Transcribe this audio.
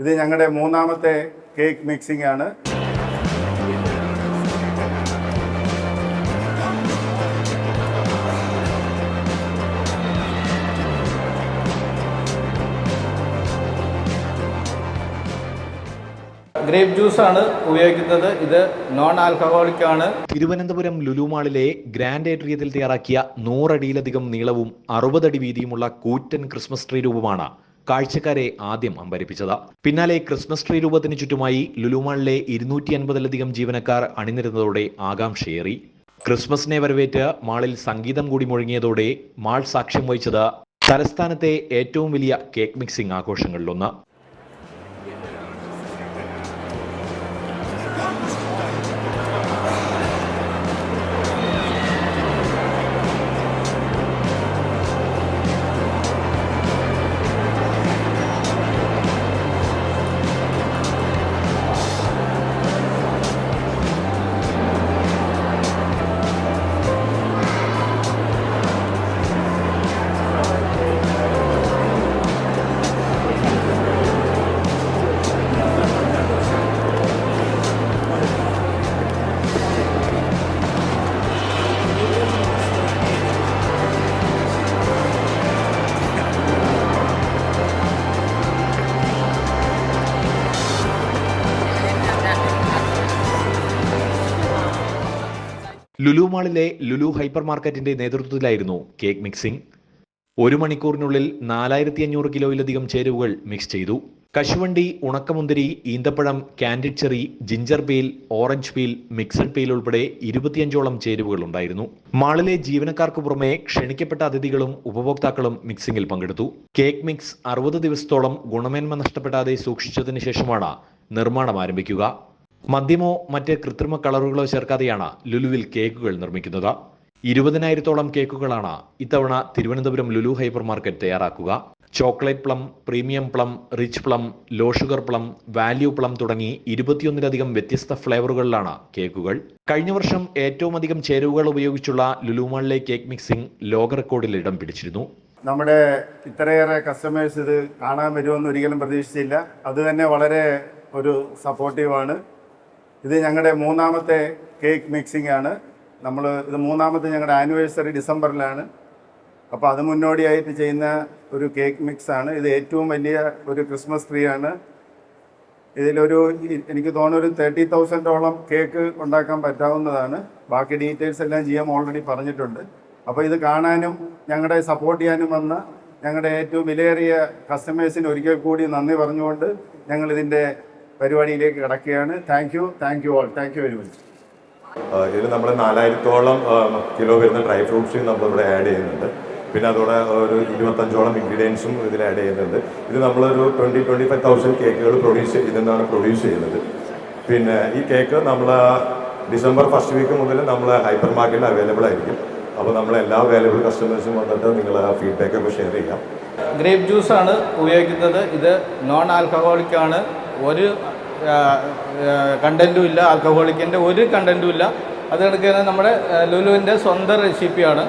ഇത് ഞങ്ങളുടെ മൂന്നാമത്തെ കേക്ക് മിക്സിംഗ് ആണ്. ഗ്രേപ്പ് ജ്യൂസാണ് ഉപയോഗിക്കുന്നത്. ഇത് നോൺ ആൽക്കഹോളിക് ആണ്. തിരുവനന്തപുരം ലുലു മാളിലെ ഗ്രാൻഡ് ഏട്രിയത്തിൽ തയ്യാറാക്കിയ 100 അടിയിലധികം നീളവും 60 അടി വീതിയുമുള്ള കൂറ്റൻ ക്രിസ്മസ് ട്രീ രൂപമാണ് കാഴ്ചക്കാരെ ആദ്യം അമ്പരിപ്പിച്ചത്. പിന്നാലെ ക്രിസ്മസ് ട്രീ രൂപത്തിന് ചുറ്റുമായി ലുലു മാളിലെ 250-ലധികം ജീവനക്കാർ അണിനിരുന്നതോടെ ആകാംക്ഷയേറി. ക്രിസ്മസിനെ വരവേറ്റ് മാളിൽ സംഗീതം കൂടി മുഴങ്ങിയതോടെ മാൾ സാക്ഷ്യം വഹിച്ചത് തലസ്ഥാനത്തെ ഏറ്റവും വലിയ കേക്ക് മിക്സിംഗ് ആഘോഷങ്ങളിലൊന്ന്. ലുലു മാളിലെ ലുലു ഹൈപ്പർ മാർക്കറ്റിന്റെ നേതൃത്വത്തിലായിരുന്നു കേക്ക് മിക്സിംഗ്. 1 മണിക്കൂറിനുള്ളിൽ 4500 കിലോയിലധികം ചേരുവകൾ മിക്സ് ചെയ്തു. കശുവണ്ടി, ഉണക്കമുന്തിരി, ഈന്തപ്പഴം, candid cherry, ginger peel, orange peel, mixed peel ഉൾപ്പെടെ 25ഓളം ചേരുവകൾ ഉണ്ടായിരുന്നു. മാളിലെ ജീവനക്കാർക്ക് പുറമെ ക്ഷണിക്കപ്പെട്ട അതിഥികളും ഉപഭോക്താക്കളും മിക്സിംഗിൽ പങ്കെടുത്തു. കേക്ക് മിക്സ് 60 ദിവസത്തോളം ഗുണമേന്മ നഷ്ടപ്പെടാതെ സൂക്ഷിച്ചതിന് ശേഷമാണ് നിർമ്മാണം ആരംഭിക്കുക. മദ്യമോ മറ്റ് കൃത്രിമ കളറുകളോ ചേർക്കാതെയാണ് ലുലുവിൽ കേക്കുകൾ നിർമ്മിക്കുന്നത്. 20,000-ഓളം കേക്കുകളാണ് ഇത്തവണ തിരുവനന്തപുരം ലുലു ഹൈപ്പർ മാർക്കറ്റ് തയ്യാറാക്കുക. Chocolate plum, premium plum, rich plum, low sugar plum, value plum തുടങ്ങി 21-ലധികം വ്യത്യസ്ത ഫ്ലേവറുകളിലാണ് കേക്കുകൾ. കഴിഞ്ഞ വർഷം ഏറ്റവും അധികം ചേരുവകൾ ഉപയോഗിച്ചുള്ള ലുലു മാളിലെ കേക്ക് മിക്സിംഗ് ലോക റെക്കോർഡിൽ ഇടം പിടിച്ചിരുന്നു. നമ്മുടെ ഇത്രയേറെ കസ്റ്റമേഴ്സ് ഇത് കാണാൻ വരുമെന്ന് ഒരിക്കലും പ്രതീക്ഷിച്ചില്ല. അത് തന്നെ വളരെ ഒരു സപ്പോർട്ടീവാണ്. ഇത് ഞങ്ങളുടെ മൂന്നാമത്തെ കേക്ക് മിക്സിംഗ് ആണ്. ഇത് മൂന്നാമത്തെ ഞങ്ങളുടെ ആനിവേഴ്സറി ഡിസംബറിലാണ്. അപ്പോൾ അത് മുന്നോടിയായിട്ട് ചെയ്യുന്ന ഒരു കേക്ക് മിക്സാണ്. ഇത് ഏറ്റവും വലിയ ഒരു ക്രിസ്മസ് ട്രീ ആണ്. എനിക്ക് തോന്നുന്നു ഒരു 30,000-ഓളം കേക്ക് ഉണ്ടാക്കാൻ പറ്റാവുന്നതാണ്. ബാക്കി ഡീറ്റെയിൽസ് എല്ലാം GM ഓൾറെഡി പറഞ്ഞിട്ടുണ്ട്. അപ്പോൾ ഇത് കാണാനും ഞങ്ങളെ സപ്പോർട്ട് ചെയ്യാനും വന്ന ഞങ്ങളുടെ ഏറ്റവും വിലയേറിയ കസ്റ്റമേഴ്സിന് ഒരിക്കൽ കൂടി നന്ദി പറഞ്ഞുകൊണ്ട് ഞങ്ങളിതിൻ്റെ പരിപാടിയിലേക്ക് കിടക്കുകയാണ്. Thank you all. Thank you very much. ഇതിൽ നമ്മൾ 4000-ഓളം കിലോ വരുന്ന ഡ്രൈ ഫ്രൂട്ട്സും നമ്മളിവിടെ ആഡ് ചെയ്യുന്നുണ്ട്. പിന്നെ അതോടെ ഒരു 25ഓളം ഇൻഗ്രീഡിയൻസും ഇതിൽ ആഡ് ചെയ്യുന്നുണ്ട്. ഇത് നമ്മളൊരു 25,000 കേക്കുകൾ ഇതിന്നാണ് പ്രൊഡ്യൂസ് ചെയ്യുന്നത്. പിന്നെ ഈ കേക്ക് നമ്മൾ ഡിസംബർ ഫസ്റ്റ് വീക്ക് മുതൽ നമ്മൾ ഹൈപ്പർ മാർക്കറ്റിൽ അവൈലബിൾ ആയിരിക്കും. അപ്പോൾ നമ്മൾ എല്ലാ അവൈലബിൾ കസ്റ്റമേഴ്സും വന്നിട്ട് നിങ്ങൾ ഫീഡ്ബാക്കൊക്കെ ഷെയർ ചെയ്യാം. ഗ്രേപ്പ് ജ്യൂസാണ് ഉപയോഗിക്കുന്നത്. ഇത് നോൺ ആൽക്കഹോളിക് ആണ്. ഒരു കണ്ടൻറ്റും ഇല്ല, ആൽക്കഹോളിക്കിൻ്റെ ഒരു കണ്ടൻറ്റും ഇല്ല. അത് കണക്ക് തന്നെ നമ്മുടെ ലുലുവിൻ്റെ സ്വന്തം റെസിപ്പിയാണ്.